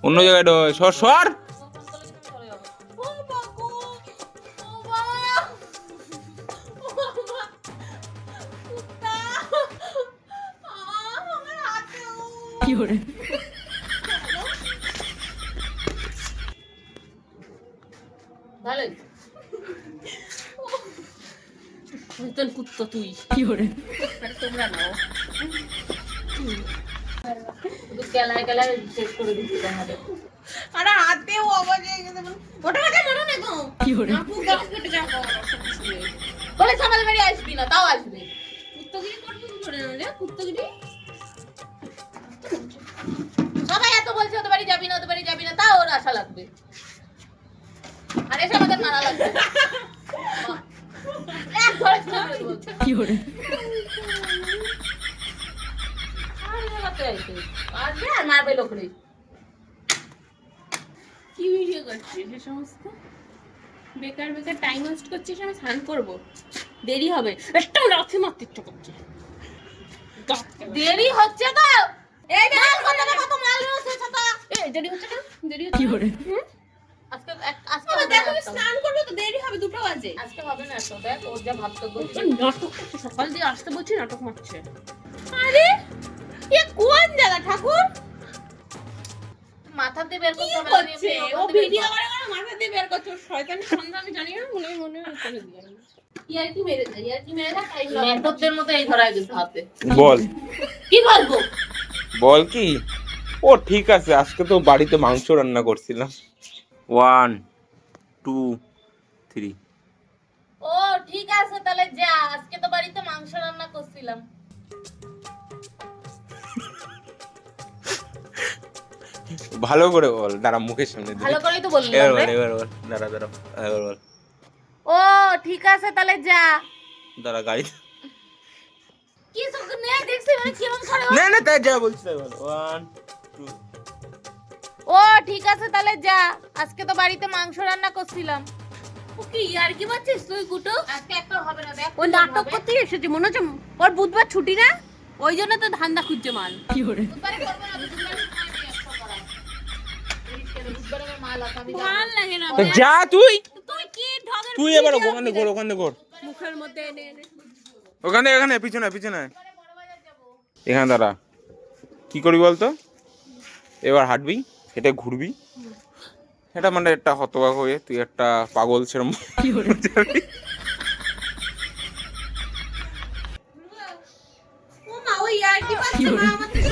অন্য জায়গায় সর সর। কুত্তো তুই কি করে তোমরা নাও গেলায় গেলায় শেষ করে দিচ্ছি তোমাদের। আরে হাতেও আওয়াজ হয়ে গেছে ওটা কাছে মারো না গো কি করে মুখ গাছ কেটে যাবো বলে আমাদের বাড়ি আসবি না তাও আসবে কুত্তগিরি করবি কি করে রে কুত্তগিরি সবাই এত বলছে ওদের বাড়ি যাবি না তাও ওর আশা লাগবে আর এসে আমাদের মারা লাগবে এক ধরে কি করে আর মারবে লোকরে কি ভিডিও করছিস সে সমস্ত বেকার বেকার টাইম ওয়েস্ট করছিস আমি স্নান করবো দেরি হবে একটা লাথি মারতে ইচ্ছা করছে দেরি হচ্ছে তো এই যে কত মাল রয়েছে ছাতা এই দেরি হচ্ছে না দেরি হচ্ছে কি করে আজকে আজকে দেখো স্নান করব তো দেরি হবে 2টা বাজে আজকে হবে না তো দেখ ওর যা ভাবতে বলছে নাটক করছে সকাল দিয়ে আসতে বলছি নাটক মারছে আরে এ কোন জায়গা ঠাকুর মাথা দিয়ে বের করতে হবে ও ভিডিও করে করে মাথা দিয়ে বের করছে শয়তানি সন্ধ্যা আমি জানি না মনে করে দিয়ে ইয়ার কি মেরে না টাইম লাগে মেথডদের মতো এই ধরায় দিতে হাতে বল কি বলবো বল কি ও ঠিক আছে আজকে তো বাড়িতে মাংস রান্না করছিলাম 1 2 3 ও ঠিক আছে তাহলে যা আজকে তো বাড়িতে মাংস রান্না করছিলাম ভালো করে বল দাঁড়া মুখের সামনে ভালো করেই তো বললাম এবার বল দাঁড়া এবার বল ও ঠিক আছে তাহলে যা দাঁড়া গাড়ি কি সুখ নেই দেখছিস মানে কিরকম করে না তাই যা বলছিস তাই বল 1 2 ও ঠিক আছে তাহলে যা আজকে তো বাড়িতে মাংস রান্না করছিলাম ও কি ইয়ার কি বলছিস তুই গুটো আজকে একটা হবে না দেখ ও নাটক করতে এসেছে মনে হচ্ছে ওর বুধবার ছুটি না ওই জন্য তো ধান্দা খুঁজছে মাল কি করে বুধবারে করবে না বুধবারে মাল আছে আমি মাল লাগে না যা তুই কি ঢগের তুই এবার ওখানে ঘর মুখের মধ্যে এনে ওখানে পিছনে এখানে দাঁড়া কি করবি বলতো এবার হাঁটবি এটা ঘুরবি এটা মানে একটা হতবাক হয়ে তুই একটা পাগল সেরকম ও মা ওই আর কি পাচ্ছে মা আমাদের